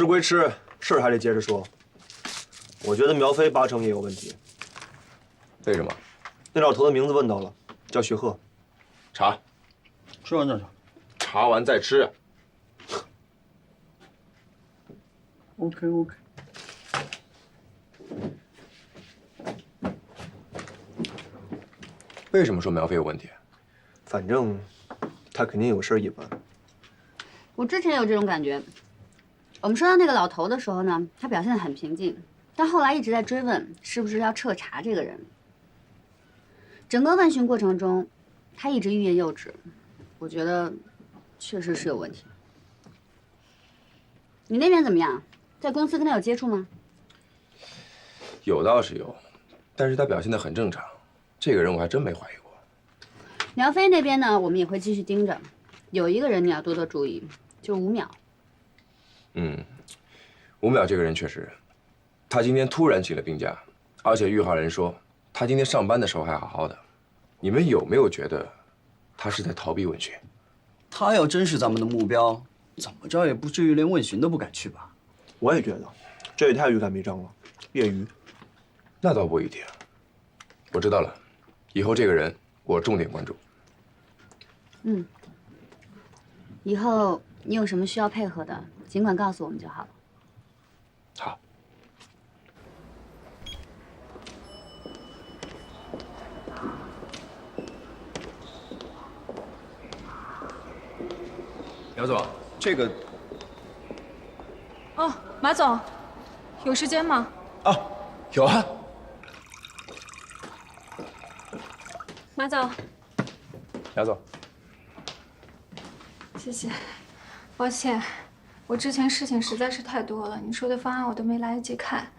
吃归吃，事儿还得接着说。我觉得苗飞8成也有问题。为什么？那老头的名字问到了，叫徐鹤。查。吃完再查。查完再吃。OK。为什么说苗飞有问题？反正他肯定有事儿一般。我之前有这种感觉。我们说到那个老头的时候呢，他表现得很平静，但后来一直在追问是不是要彻查这个人。整个问询过程中，他一直欲言又止，我觉得确实是有问题。你那边怎么样？在公司跟他有接触吗？有倒是有，但是他表现得很正常，这个人我还真没怀疑过。苗飞那边呢，我们也会继续盯着。有一个人你要多多注意，就是吴淼。吴淼这个人确实，他今天突然请了病假，而且玉浩人说他今天上班的时候还好好的。你们有没有觉得他是在逃避问询？他要真是咱们的目标，怎么着也不至于连问询都不敢去吧？我也觉得，这也太欲盖弥彰了，业余。那倒不一定。我知道了，以后这个人我重点关注。以后你有什么需要配合的，尽管告诉我们就好了。好。苗总，这个哦，马总，有时间吗？啊，有啊。马总，苗总，谢谢。抱歉，我之前事情实在是太多了，你说的方案我都没来得及看，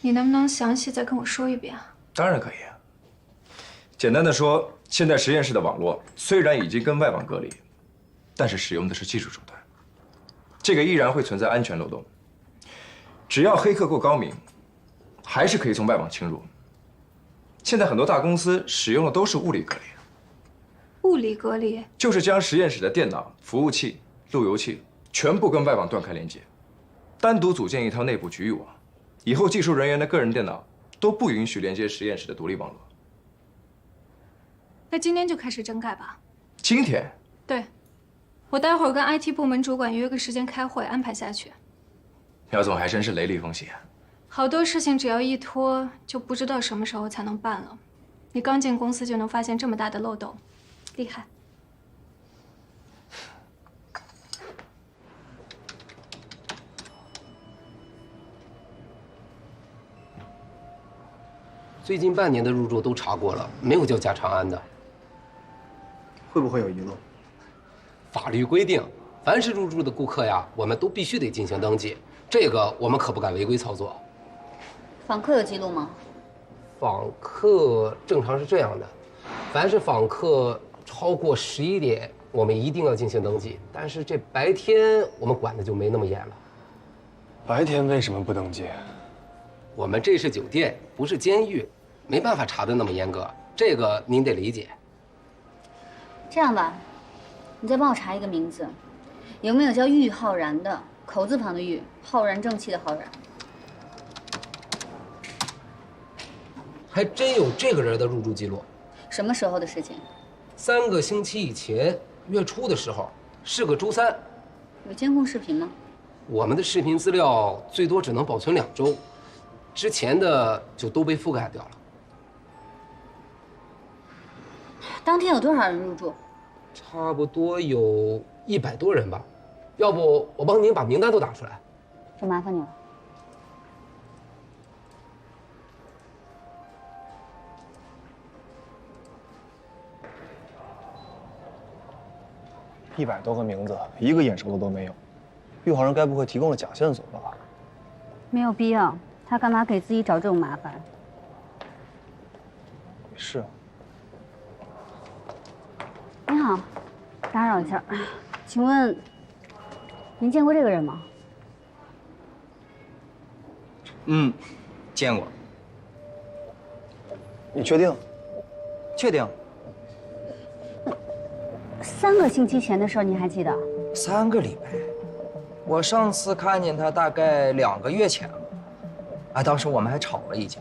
你能不能详细再跟我说一遍啊？当然可以啊。简单的说，现在实验室的网络虽然已经跟外网隔离，但是使用的是技术手段，这个依然会存在安全漏洞。只要黑客够高明，还是可以从外网侵入。现在很多大公司使用的都是物理隔离，物理隔离就是将实验室的电脑、服务器、路由器全部跟外网断开连接，单独组建一套内部局域网，以后技术人员的个人电脑都不允许连接实验室的独立网络。那今天就开始整改吧。今天？对，我待会儿跟 IT 部门主管约个时间开会，安排下去。苗总还真是雷厉风行啊。好多事情只要一拖，就不知道什么时候才能办了。你刚进公司就能发现这么大的漏洞，厉害。最近半年的入住都查过了，没有叫加长安的。会不会有遗漏？法律规定，凡是入住的顾客呀，我们都必须得进行登记，这个我们可不敢违规操作。访客有记录吗？访客正常是这样的，凡是访客超过11点，我们一定要进行登记。但是这白天我们管的就没那么严了。白天为什么不登记？我们这是酒店，不是监狱，没办法查得那么严格，这个您得理解。这样吧，你再帮我查一个名字，有没有叫玉浩然的？口字旁的玉，浩然正气的浩然。还真有这个人的入住记录。什么时候的事情？3个星期以前，月初的时候，是个周三。有监控视频吗？我们的视频资料最多只能保存2周，之前的就都被覆盖掉了。当天有多少人入住？差不多有100多人吧。要不我帮您把名单都打出来。这麻烦你了。100多个名字，一个眼熟的都没有。玉浩然该不会提供了假线索吧？没有必要，他干嘛给自己找这种麻烦？是啊。您好，打扰一下，请问您见过这个人吗？见过。你确定？确定。 3个星期前的事儿，您还记得？ 3个礼拜，我上次看见他大概2个月前了。哎，当时我们还吵了一架。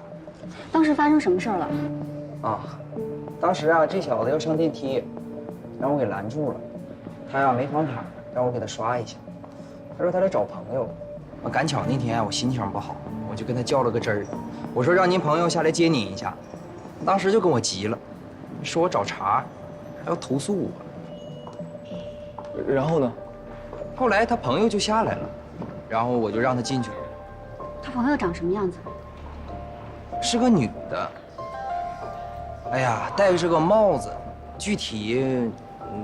当时发生什么事儿了？啊，当时啊，这小子要上电梯，让我给拦住了。他呀没房卡，让我给他刷一下。他说他来找朋友。赶巧那天我心情不好，我就跟他较了个真儿。我说让您朋友下来接您一下。当时就跟我急了，说我找茬，还要投诉我。然后呢？后来他朋友就下来了，然后我就让他进去了。他朋友长什么样子？是个女的。哎呀，戴着个帽子，具体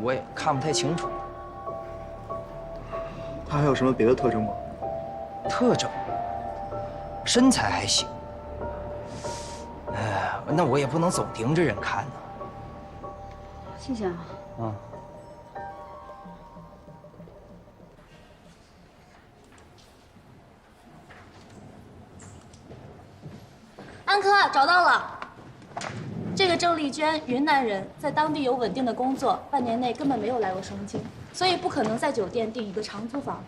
我也看不太清楚。他还有什么别的特征吗？特征，身材还行。那我也不能总盯着人看呢。谢谢啊。啊。安科，找到了。这个郑丽娟，云南人，在当地有稳定的工作，半年内根本没有来过双津，所以不可能在酒店订一个长租房。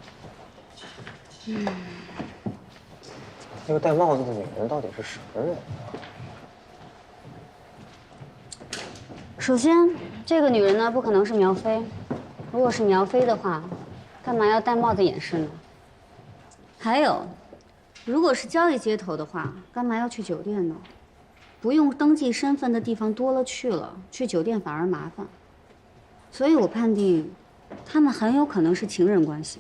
那个戴帽子的女人到底是什么人？首先，这个女人呢不可能是苗飞，如果是苗飞的话，干嘛要戴帽子掩饰呢？还有，如果是交易接头的话，干嘛要去酒店呢？不用登记身份的地方多了去了，去酒店反而麻烦。所以我判定，他们很有可能是情人关系。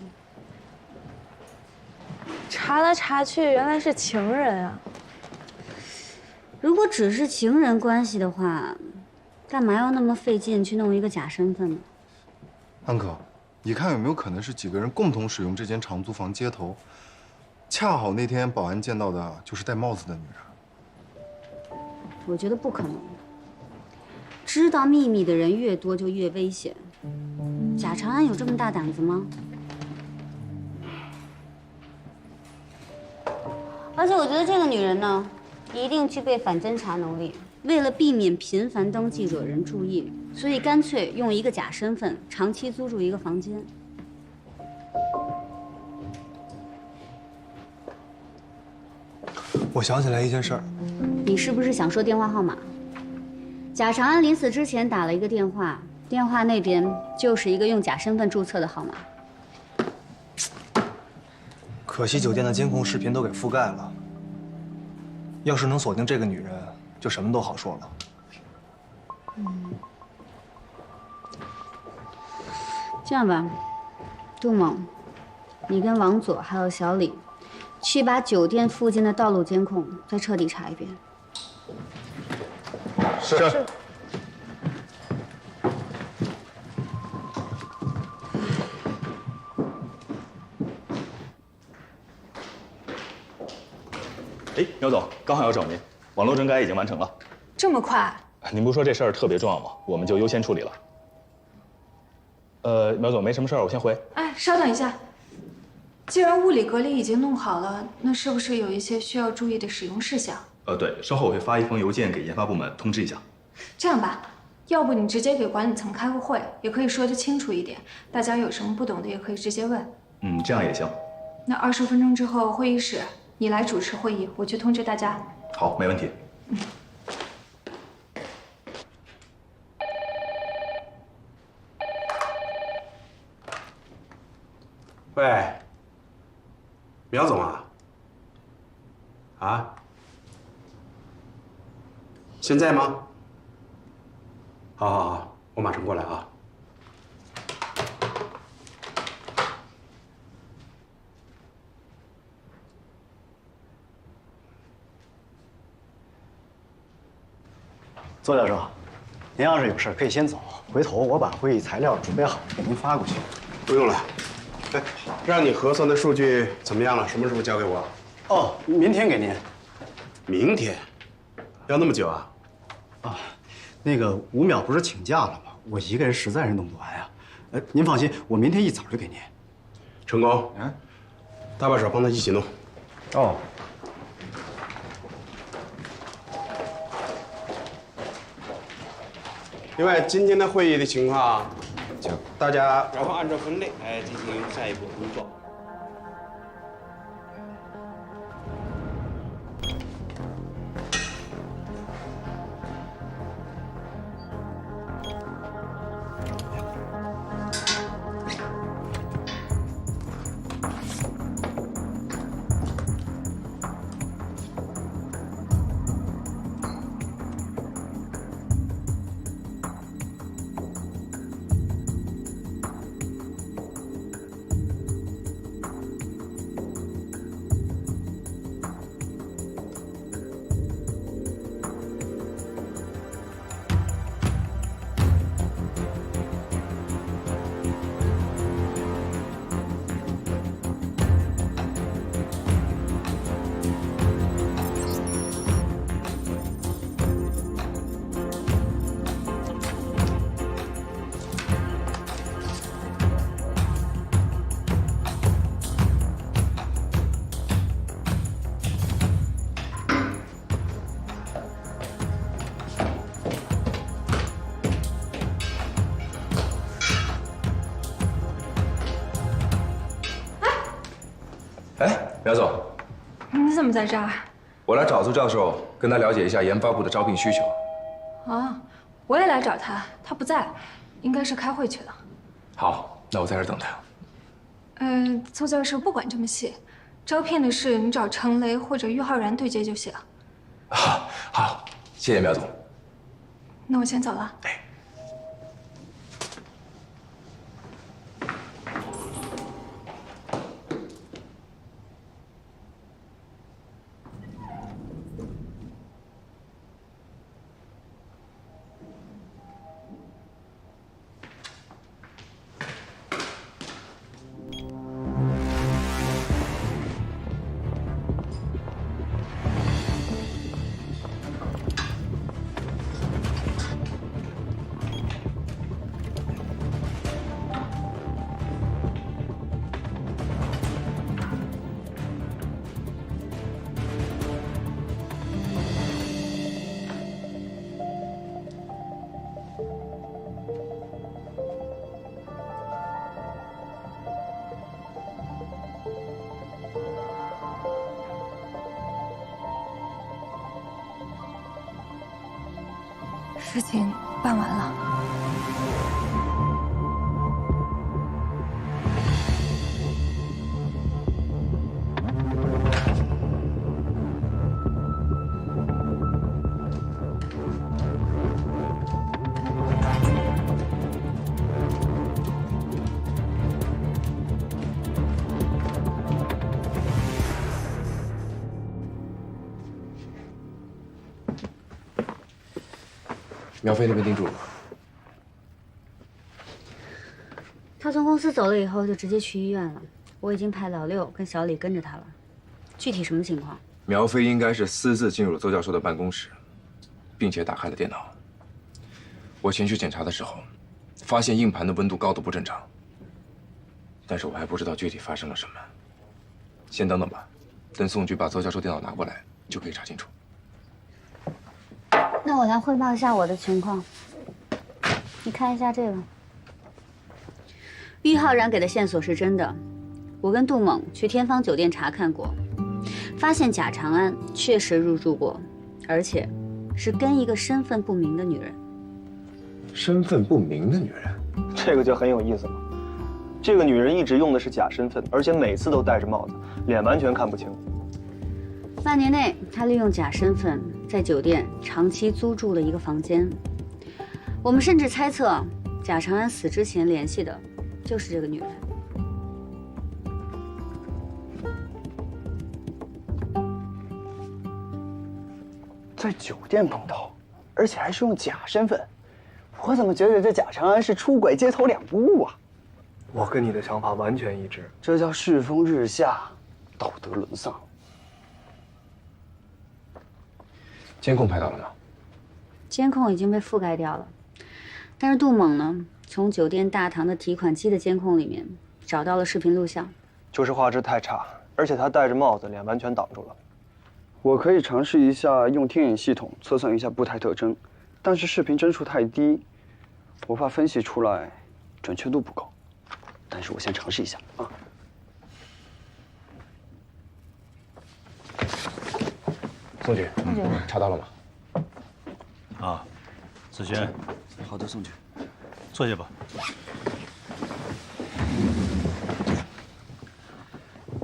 查来查去，原来是情人啊！如果只是情人关系的话，干嘛要那么费劲去弄一个假身份呢？安可，你看有没有可能是几个人共同使用这间长租房接头？恰好那天保安见到的就是戴帽子的女人。我觉得不可能。知道秘密的人越多就越危险。贾长安有这么大胆子吗？而且我觉得这个女人呢，一定具备反侦查能力。为了避免频繁登记惹人注意，所以干脆用一个假身份长期租住一个房间。我想起来一件事儿。你是不是想说电话号码？贾长安临死之前打了一个电话，电话那边就是一个用假身份注册的号码。可惜酒店的监控视频都给覆盖了。要是能锁定这个女人，就什么都好说了。这样吧，杜猛，你跟王佐还有小李，去把酒店附近的道路监控再彻底查一遍。是。哎，苗总，刚好要找您，网络整改已经完成了。这么快？您不是说这事儿特别重要吗？我们就优先处理了。苗总没什么事儿，我先回。哎，稍等一下。既然物理隔离已经弄好了，那是不是有一些需要注意的使用事项？对，稍后我会发一封邮件给研发部门通知一下。这样吧，要不你直接给管理层开个会，也可以说得清楚一点，大家有什么不懂的也可以直接问。这样也行。那20分钟之后会议室，你来主持会议，我去通知大家。好，没问题。喂，苗总啊？啊？现在吗？好，好，好，我马上过来啊。左教授，您要是有事可以先走，回头我把会议材料准备好给您发过去。不用了。哎，让你核算的数据怎么样了？什么时候交给我？哦，明天给您。明天？要那么久啊？啊，那个吴淼不是请假了吗？我一个人实在是弄不完呀。您放心，我明天一早就给您。成功。搭把手帮他一起弄。哦。另外，今天的会议的情况，请大家然后按照分类来进行下一步工作。哎，苗总，你怎么在这儿？我来找邹教授，跟他了解一下研发部的招聘需求。啊，我也来找他，他不在，应该是开会去了。好，那我在这儿等他。邹教授不管这么细，招聘的事你找程雷或者于浩然对接就行。好，谢谢苗总。那我先走了。事情办完了。苗飞那边定住了吗？他从公司走了以后就直接去医院了，我已经派老六跟小李跟着他了。具体什么情况？苗飞应该是私自进入了邹教授的办公室，并且打开了电脑。我前去检查的时候，发现硬盘的温度高得不正常，但是我还不知道具体发生了什么。先等等吧，等宋局把邹教授电脑拿过来，就可以查清楚。那我来汇报一下我的情况。你看一下这个，于浩然给的线索是真的。我跟杜猛去天方酒店查看过，发现贾长安确实入住过，而且是跟一个身份不明的女人。身份不明的女人，这个就很有意思了。这个女人一直用的是假身份，而且每次都戴着帽子，脸完全看不清。半年内，她利用假身份在酒店长期租住了一个房间。我们甚至猜测，贾长安死之前联系的就是这个女人。在酒店碰到，而且还是用假身份，我怎么觉得这贾长安是出轨街头2步啊？我跟你的想法完全一致，这叫世风日下，道德沦丧。监控拍到了吗？监控已经被覆盖掉了，但是杜猛呢，从酒店大堂的提款机的监控里面找到了视频录像，就是画质太差，而且他戴着帽子，脸完全挡住了。我可以尝试一下用天眼系统测算一下步态特征，但是视频帧数太低，我怕分析出来准确度不高。但是我先尝试一下啊。宋局，查到了吗？啊，子轩。好的，宋局。坐下吧。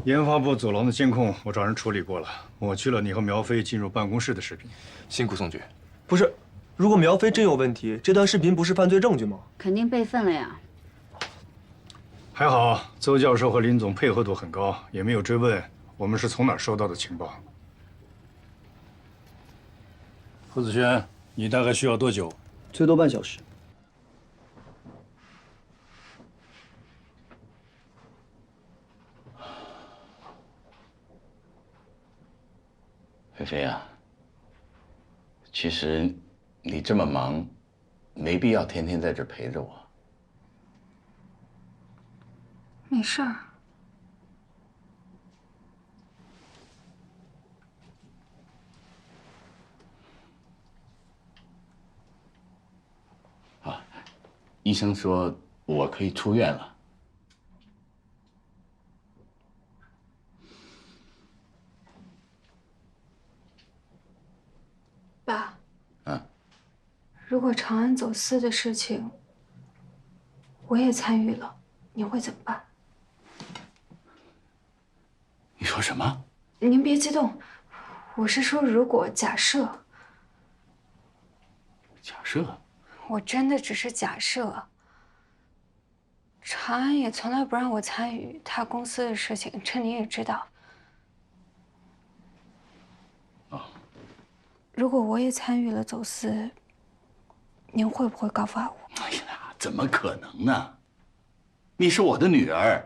研发部走廊的监控我找人处理过了，抹去了你和苗飞进入办公室的视频。辛苦宋局。不是，如果苗飞真有问题，这段视频不是犯罪证据吗？肯定备份了呀。还好，邹教授和林总配合度很高，也没有追问我们是从哪儿收到的情报。傅子轩，你大概需要多久？最多半小时。菲菲啊，其实你这么忙，没必要天天在这陪着我。没事儿。啊，医生说我可以出院了。果长安走私的事情我也参与了，你会怎么办？你说什么？您别激动，我是说，如果假设，我真的只是假设。长安也从来不让我参与他公司的事情，这你也知道。如果我也参与了走私，您会不会告发我？哎呀，怎么可能呢？你是我的女儿，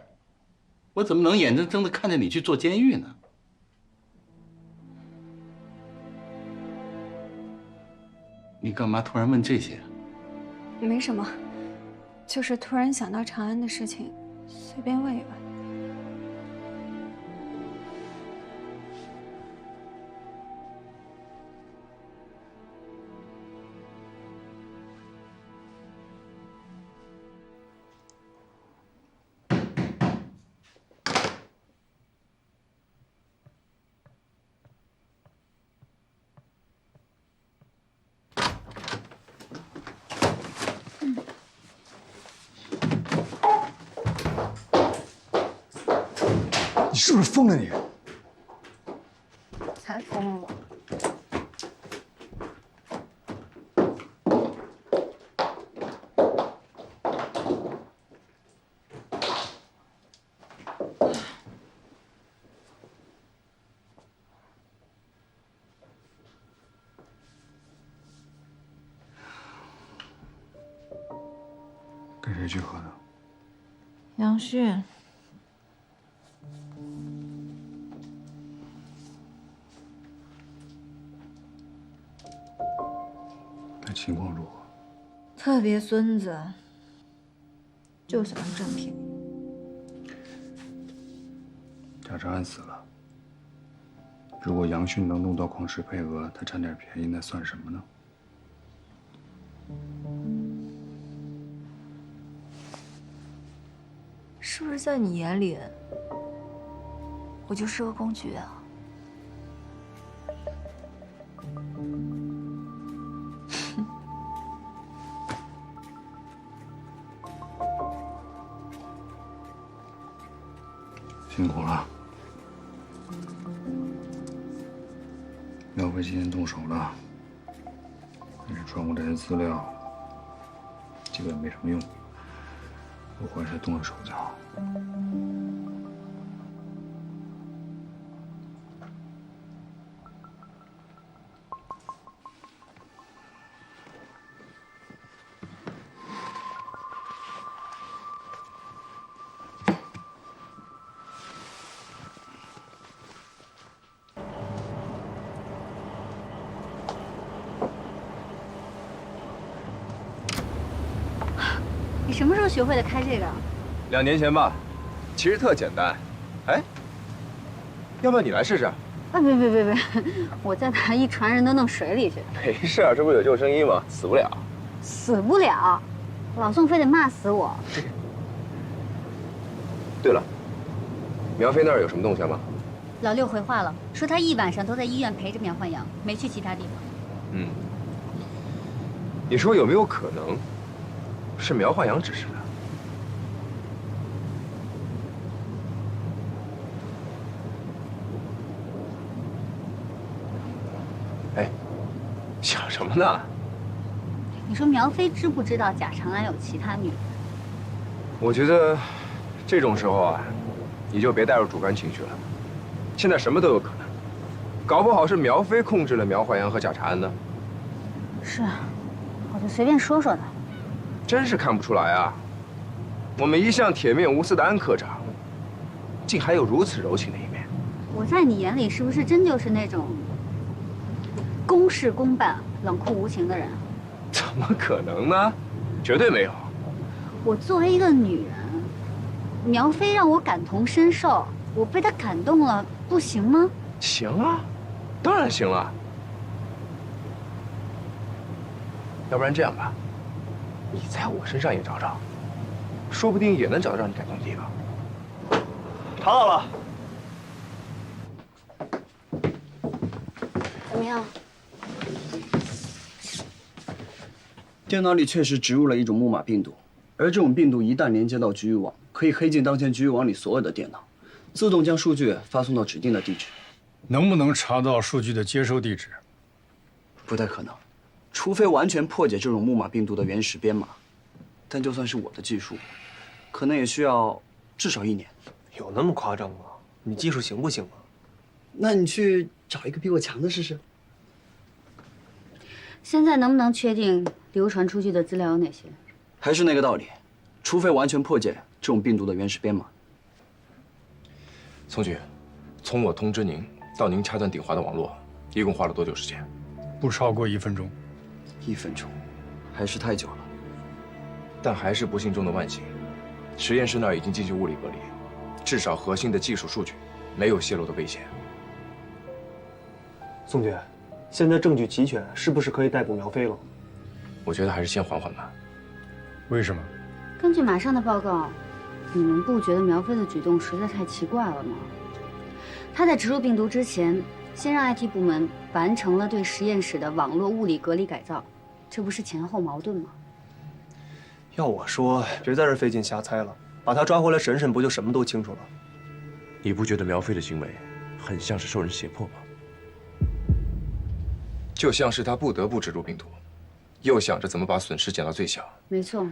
我怎么能眼睁睁地看着你去坐监狱呢？你干嘛突然问这些？没什么，就是突然想到长安的事情，随便问一问。你是不是疯了你？才疯了。跟谁去喝的？杨迅。那情况如何？特别孙子，就喜欢占便宜。贾长安死了，如果杨迅能弄到旷世配额，他占点便宜，那算什么呢？是不是在你眼里，我就是个工具啊？辛苦了，苗飞今天动手了，但是传过来的资料基本没什么用，我怀疑他动了手脚。你什么时候学会的开这个2年前吧，其实特简单。哎，要不要你来试试？啊，别，我再把一船人都弄水里去。没事，这不是有救生衣吗？死不了。死不了，老宋非得骂死我。对了，苗飞那儿有什么动向吗？老六回话了，说他一晚上都在医院陪着苗焕阳，没去其他地方。嗯，你说有没有可能是苗焕阳指示的？哎，想什么呢？你说苗飞知不知道贾长安有其他女人？我觉得这种时候啊，你就别带入主观情绪了。现在什么都有可能，搞不好是苗飞控制了苗焕阳和贾长安呢。是，我就随便说说的。真是看不出来啊！我们一向铁面无私的安科长，竟还有如此柔情的一面。我在你眼里是不是真就是那种公事公办、冷酷无情的人？怎么可能呢？绝对没有。我作为一个女人，苗飞让我感同身受，我被他感动了，不行吗？行啊，当然行了。要不然这样吧，你在我身上也找找，说不定也能找到让你感动的地方。查到了。怎么样？电脑里确实植入了一种木马病毒，而这种病毒一旦连接到局域网，可以黑进当前局域网里所有的电脑，自动将数据发送到指定的地址。能不能查到数据的接收地址？不太可能，除非完全破解这种木马病毒的原始编码。但就算是我的技术，可能也需要至少1年。有那么夸张吗？你技术行不行啊？那你去找一个比我强的试试。现在能不能确定流传出去的资料有哪些？还是那个道理，除非完全破解这种病毒的原始编码。宋局，从我通知您到您掐断鼎华的网络，一共花了多久时间？不超过1分钟。1分钟，还是太久了。但还是不幸中的万幸，实验室那儿已经进行物理隔离，至少核心的技术数据没有泄露的危险。宋局，现在证据齐全，是不是可以逮捕苗飞了？我觉得还是先缓缓吧。为什么？根据马上的报告，你们不觉得苗飞的举动实在太奇怪了吗？他在植入病毒之前，先让 IT 部门完成了对实验室的网络物理隔离改造，这不是前后矛盾吗？要我说，别在这费劲瞎猜了，把他抓回来审审，不就什么都清楚了？你不觉得苗飞的行为很像是受人胁迫吗？就像是他不得不植入病毒，又想着怎么把损失减到最小。没错，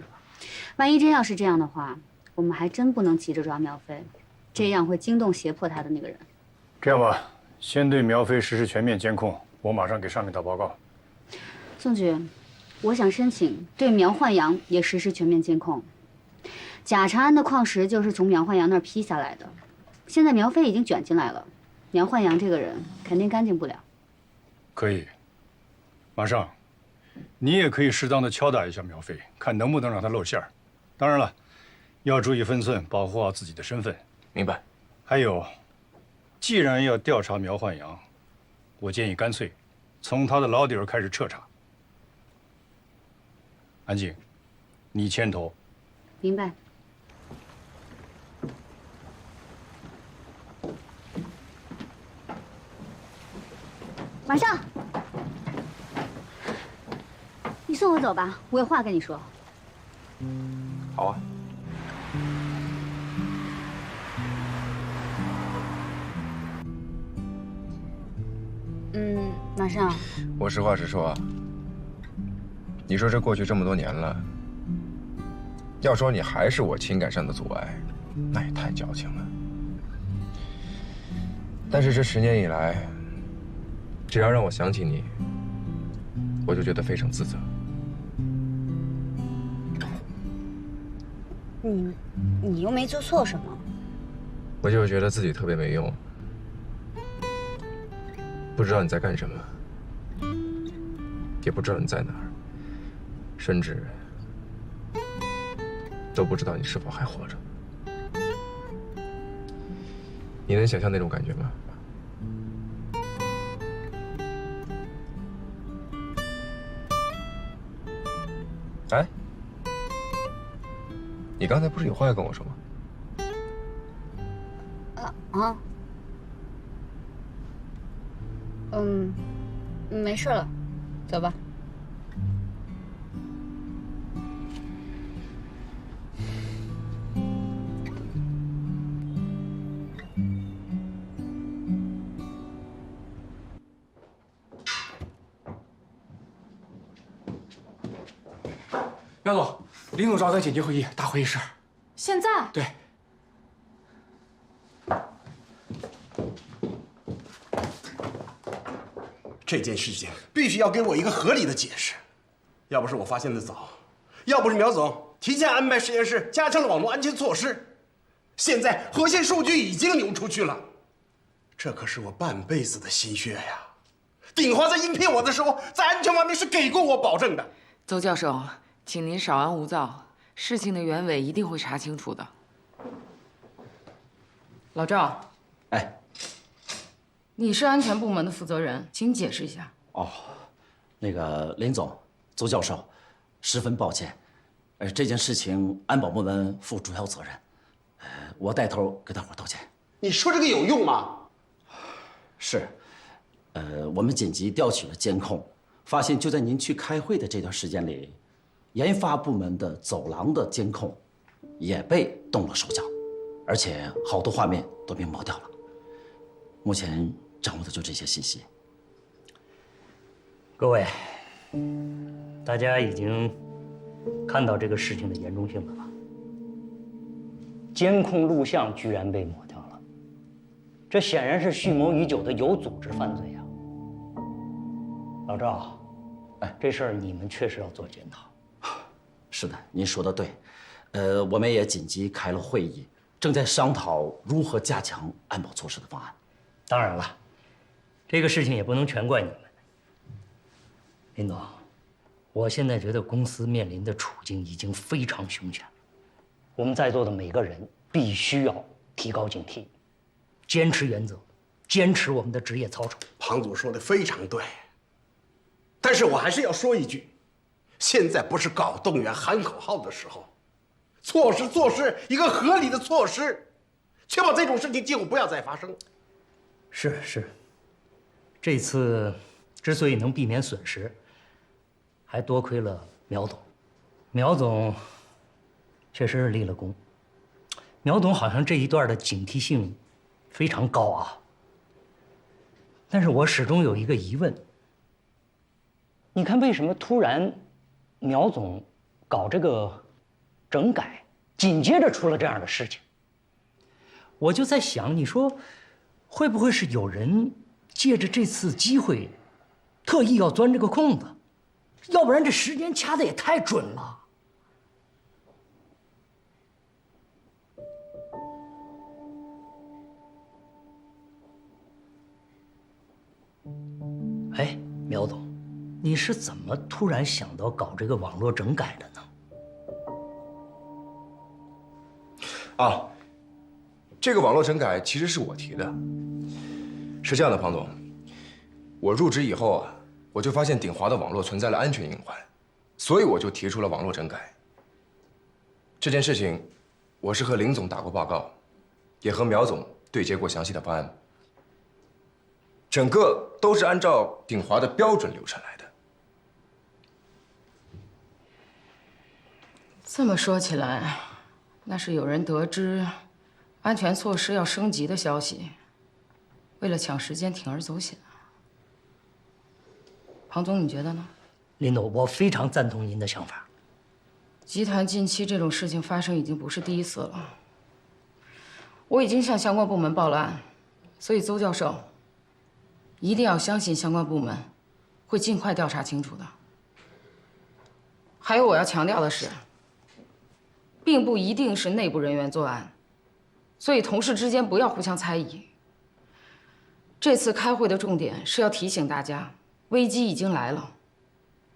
万一真要是这样的话，我们还真不能急着抓苗飞，这样会惊动胁迫他的那个人。这样吧，先对苗飞实施全面监控，我马上给上面打报告。宋局，我想申请对苗焕阳也实施全面监控。甲长安的矿石就是从苗焕阳那儿批下来的，现在苗飞已经卷进来了，苗焕阳这个人肯定干净不了。可以，马上，你也可以适当的敲打一下苗飞，看能不能让他露馅儿。当然了，要注意分寸，保护好自己的身份。明白。还有，既然要调查苗焕阳，我建议干脆从他的老底儿开始彻查。安静，你牵头。明白。马上，你送我走吧，我有话跟你说。好啊。马上。我实话实说啊，你说这过去这么多年了，要说你还是我情感上的阻碍，那也太矫情了。但是这10年以来，只要让我想起你，我就觉得非常自责。你又没做错什么。我就是觉得自己特别没用，不知道你在干什么，也不知道你在哪儿，甚至都不知道你是否还活着。你能想象那种感觉吗？哎，你刚才不是有话要跟我说吗？没事了，走吧。苗总，林总召开紧急会议，大会议室。现在？对。这件事情必须要给我一个合理的解释，要不是我发现的早，要不是苗总提前安排实验室加强了网络安全措施，现在核心数据已经流出去了。这可是我半辈子的心血呀！鼎华在应聘我的时候，在安全方面是给过我保证的。邹教授，请您稍安勿躁，事情的原委一定会查清楚的。老赵，哎，你是安全部门的负责人，请解释一下。哦，那个林总、邹教授，十分抱歉，这件事情安保部门负主要责任，我带头给大伙道歉。你说这个有用吗？是，我们紧急调取了监控，发现就在您去开会的这段时间里，研发部门的走廊的监控也被动了手脚，而且好多画面都被抹掉了。目前掌握的就这些信息。各位，大家已经看到这个事情的严重性了吧？监控录像居然被抹掉了，这显然是蓄谋已久的有组织犯罪啊！老赵，这事儿你们确实要做检讨。是的，您说的对。我们也紧急开了会议，正在商讨如何加强安保措施的方案。当然了，这个事情也不能全怪你们。林总，我现在觉得公司面临的处境已经非常凶险，我们在座的每个人必须要提高警惕，坚持原则，坚持我们的职业操守。庞总说的非常对，但是我还是要说一句，现在不是搞动员喊口号的时候，措施一个合理的措施，确保这种事情今后不要再发生。是，这次之所以能避免损失，还多亏了苗总。苗总确实是立了功。苗总好像这一段的警惕性非常高啊。但是我始终有一个疑问，你看为什么突然苗总搞这个整改，紧接着出了这样的事情？我就在想，你说会不会是有人借着这次机会，特意要钻这个空子？要不然这时间掐得也太准了。哎，苗总，你是怎么突然想到搞这个网络整改的呢？啊，这个网络整改其实是我提的。是这样的，庞总，我入职以后啊，我就发现鼎华的网络存在了安全隐患，所以我就提出了网络整改。这件事情，我是和林总打过报告，也和苗总对接过详细的方案，整个都是按照鼎华的标准流程来的。这么说起来，那是有人得知安全措施要升级的消息，为了抢时间铤而走险。庞总，你觉得呢？林总，我非常赞同您的想法。集团近期这种事情发生已经不是第一次了，我已经向相关部门报了案，所以邹教授一定要相信相关部门会尽快调查清楚的。还有我要强调的是，并不一定是内部人员作案，所以同事之间不要互相猜疑。这次开会的重点是要提醒大家，危机已经来了，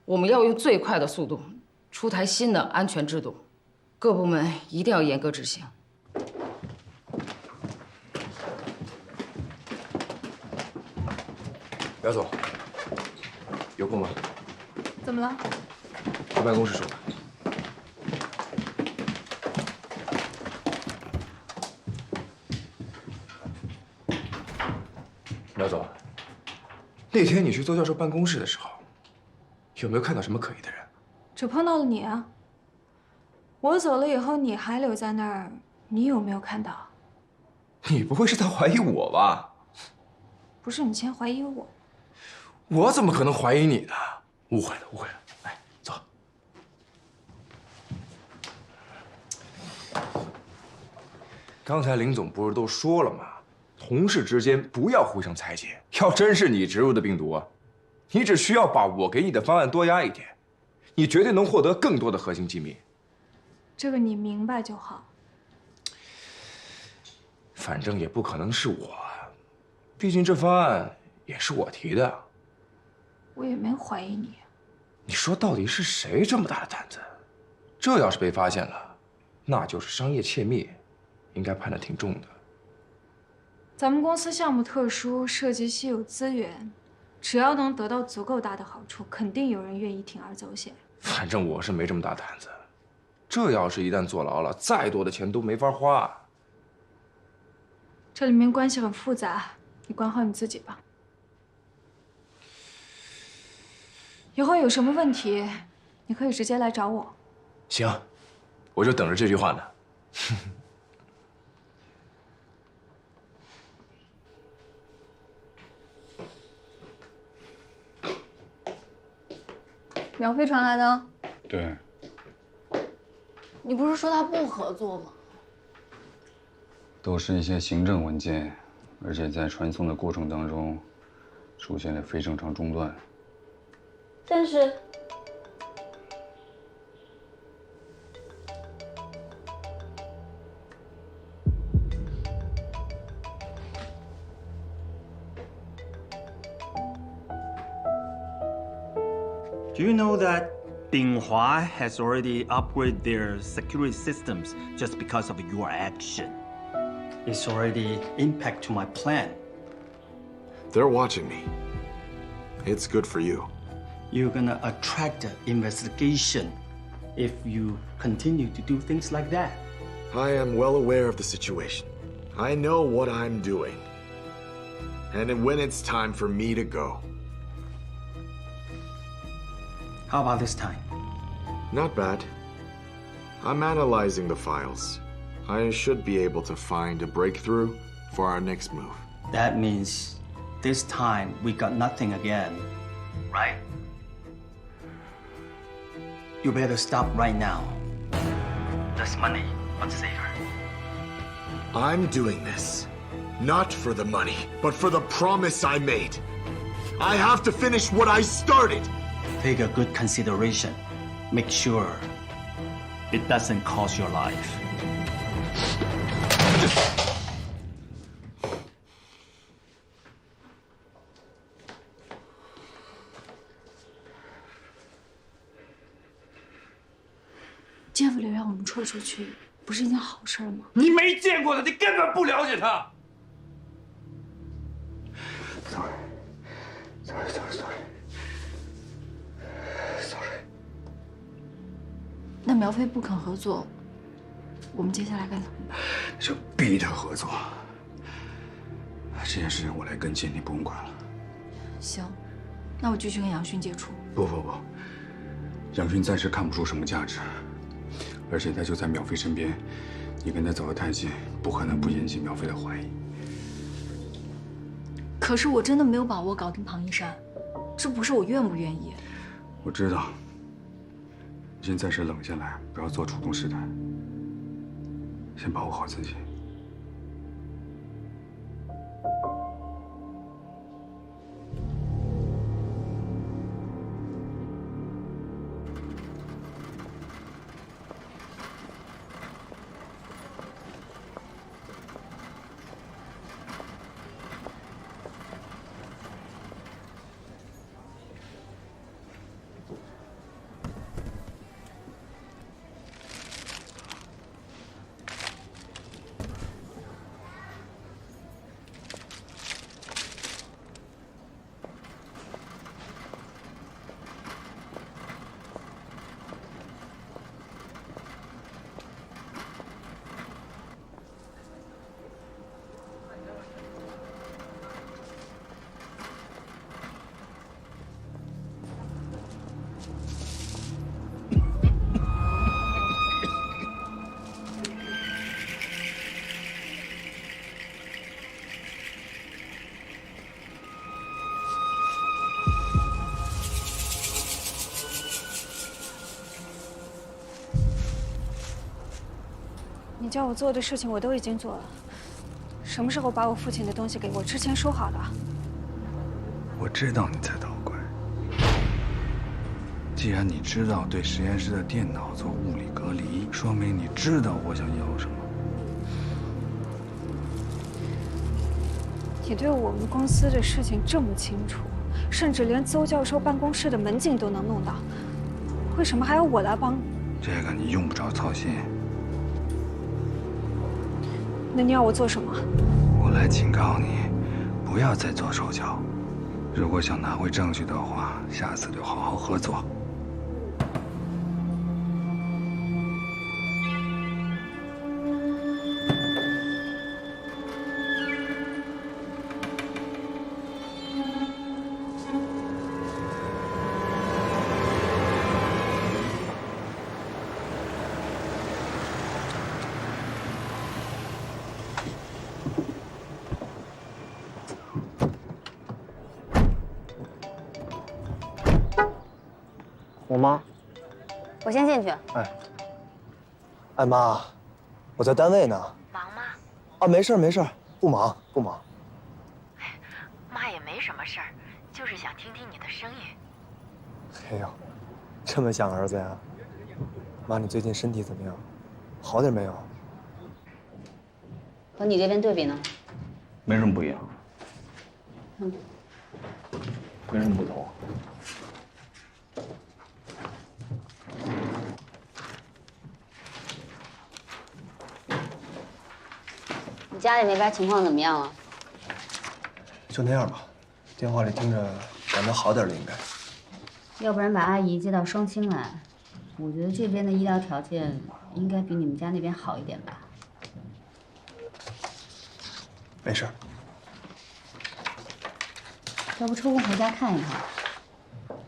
我们要用最快的速度出台新的安全制度，各部门一定要严格执行。苗总，有空吗？怎么了？到办公室说吧。苗总，那天你去邹教授办公室的时候，有没有看到什么可疑的人？只碰到了你啊！我走了以后，你还留在那儿，你有没有看到？你不会是在怀疑我吧？不是你先怀疑我。我怎么可能怀疑你呢？误会了，误会了。来，走。刚才林总不是都说了吗？同事之间不要互相猜忌。要真是你植入的病毒啊，你只需要把我给你的方案多压一点，你绝对能获得更多的核心机密。这个你明白就好。反正也不可能是我，毕竟这方案也是我提的。我也没怀疑你。你说到底是谁这么大的胆子？这要是被发现了，那就是商业窃密，应该判得挺重的。咱们公司项目特殊，涉及稀有资源，只要能得到足够大的好处，肯定有人愿意铤而走险。反正我是没这么大胆子，这要是一旦坐牢了，再多的钱都没法花。这里面关系很复杂，你管好你自己吧。以后有什么问题，你可以直接来找我。行，我就等着这句话呢。苗飞传来的。对。你不是说他不合作吗？都是一些行政文件，而且在传送的过程当中出现了非正常中断。但是， Do you know that Binghua has already upgraded their security systems just because of your action? It's already impact to my plan. They're watching me. It's good for you. You're gonna attract investigation if you continue to do things like that. I am well aware of the situation. I know what I'm doing. And when it's time for me to go. How about this time? Not bad. I'm analyzing the files. I should be able to find a breakthrough for our next move. That means this time we got nothing again, right? You better stop right now. That's money, but safer. I'm doing this, not for the money, but for the promise I made. I have to finish what I started. Take a good consideration. Make sure it doesn't cost your life. 杰夫流让我们撤出去，不是一件好事吗？你没见过他，你根本不了解他。Sorry. 那苗飞不肯合作，我们接下来该怎么办？就逼他合作。这件事我来跟进，你不用管了。行，那我继续跟杨勋接触。不，杨勋暂时看不出什么价值，而且他就在苗飞身边，你跟他走得太近，不可能不引起苗飞的怀疑。可是我真的没有把握搞定庞一山，这不是我愿不愿意。我知道。 你先暂时冷下来，不要做主动试探，先保护好自己。你叫我做的事情我都已经做了，什么时候把我父亲的东西给我？之前说好的。我知道你在捣鬼。既然你知道对实验室的电脑做物理隔离，说明你知道我想要什么。你对我们公司的事情这么清楚，甚至连邹教授办公室的门禁都能弄到，为什么还要我来帮？这个你用不着操心。 那你要我做什么？我来警告你，不要再做手脚。如果想拿回证据的话，下次就好好合作。我妈。我先进去。哎妈，我在单位呢。忙吗？啊，没事没事，不忙不忙。妈也没什么事儿，就是想听听你的声音。哎呦，这么想儿子呀？妈，你最近身体怎么样？好点没有？和你这边对比呢？没什么不一样，嗯，没什么不同。你家里那边情况怎么样了？就那样吧，电话里听着感觉好点了，应该。要不然把阿姨接到双清来，我觉得这边的医疗条件应该比你们家那边好一点吧。没事。要不抽空回家看一看？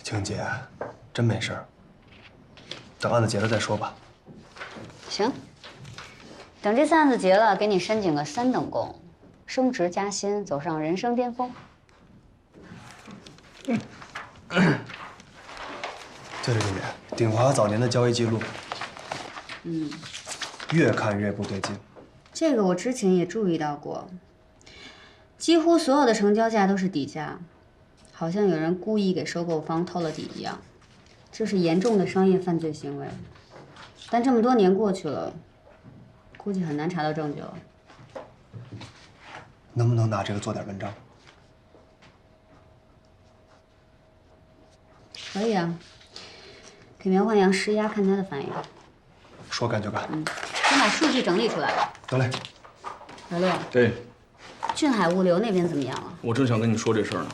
晴姐，真没事。等案子结了再说吧。行，等这次案子结了，给你申请个3等功，升职加薪，走上人生巅峰。对，鼎华早年的交易记录，嗯，越看越不对劲。这个我之前也注意到过，几乎所有的成交价都是底价，好像有人故意给收购方透了底一样，这是严重的商业犯罪行为。但这么多年过去了，估计很难查到证据了。能不能拿这个做点文章？可以啊，给苗焕阳施压，看他的反应。说干就干。先把数据整理出来吧。得嘞。哎老六，对，俊海物流那边怎么样了？我正想跟你说这事儿呢。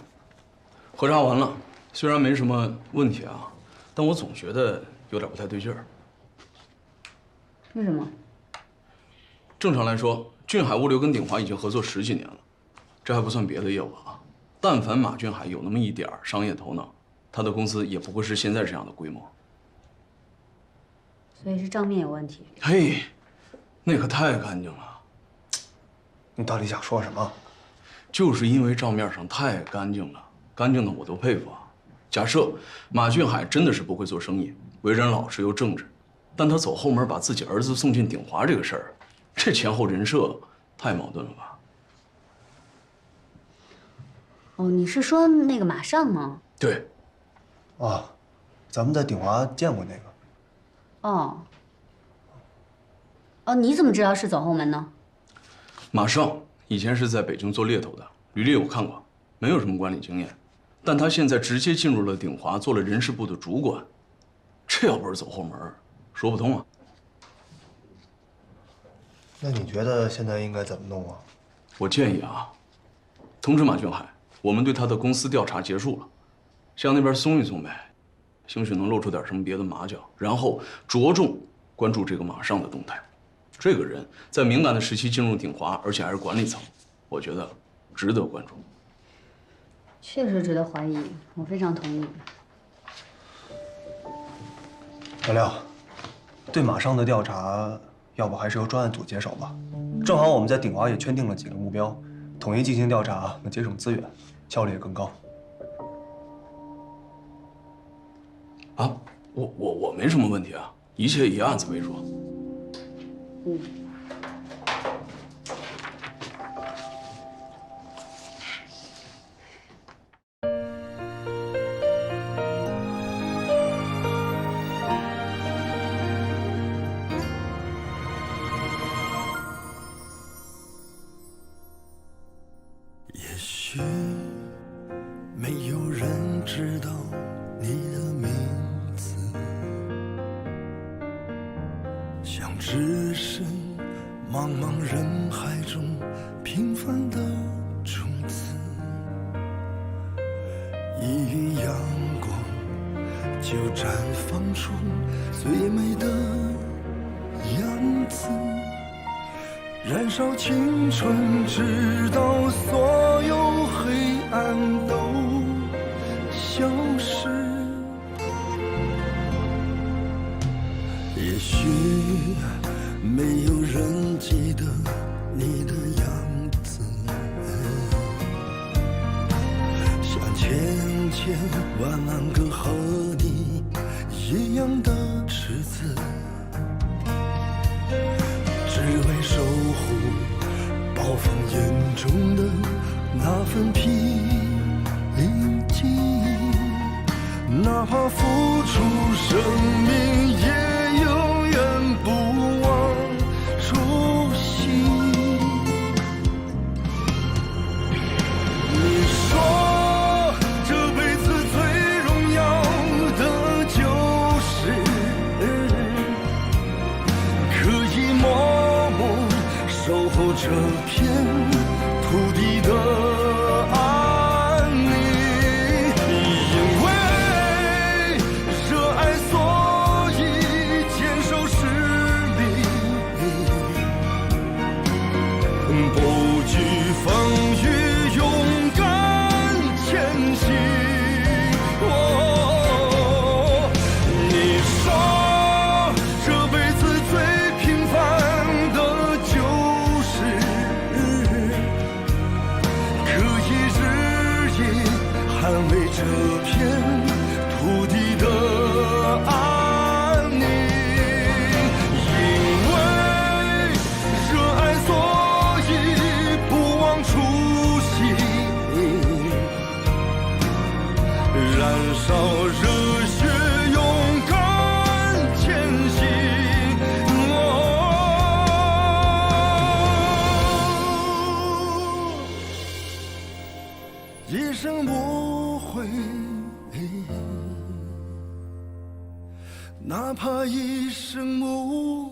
核查完了，虽然没什么问题啊，但我总觉得有点不太对劲儿。为什么？正常来说，俊海物流跟鼎华已经合作10几年了，这还不算别的业务啊。但凡马俊海有那么一点儿商业头脑，他的公司也不会是现在这样的规模。所以是账面有问题。嘿，那可太干净了。你到底想说什么？就是因为账面上太干净了，干净的我都佩服啊。假设马俊海真的是不会做生意，为人老实又正直，但他走后门把自己儿子送进鼎华这个事儿，这前后人设太矛盾了吧？哦，你是说那个马上吗？对。啊，咱们在鼎华见过那个。哦。哦，你怎么知道是走后门呢？马上以前是在北京做猎头的，履历我看过，没有什么管理经验，但他现在直接进入了鼎华，做了人事部的主管，这要不是走后门，说不通啊。那你觉得现在应该怎么弄啊？我建议啊，通知马俊海，我们对他的公司调查结束了，向那边松一松呗，兴许能露出点什么别的马脚，然后着重关注这个马上的动态。这个人在敏感的时期进入鼎华，而且还是管理层，我觉得值得关注。确实值得怀疑，我非常同意。老廖，对马上的调查，要不还是由专案组接手吧？正好我们在鼎华也圈定了几个目标，统一进行调查，能节省资源，效率也更高。啊，我没什么问题啊，一切以案子为主。嗯。也许没有人知道你的名字，像只是茫茫人海中平凡的种子，一缕阳光就绽放出最美的样子，燃烧青春，直到所有黑暗都消失。也许没有人记得你的样子，像千千万万个和你一样的赤子，只为守护暴风眼中的那份平静。哪怕付出生命，也永远不忘初心。你说这辈子最荣耀的就是可以默默守候这片土地的安宁。因为热爱，所以坚守使命，不惧风雨，勇敢前行。你说这辈子最平凡的就是可以日夜捍卫这片土地的安宁。因为热爱，所以不忘初心，燃烧热血，勇敢前行。一生无悔，哪怕一生无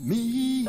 名。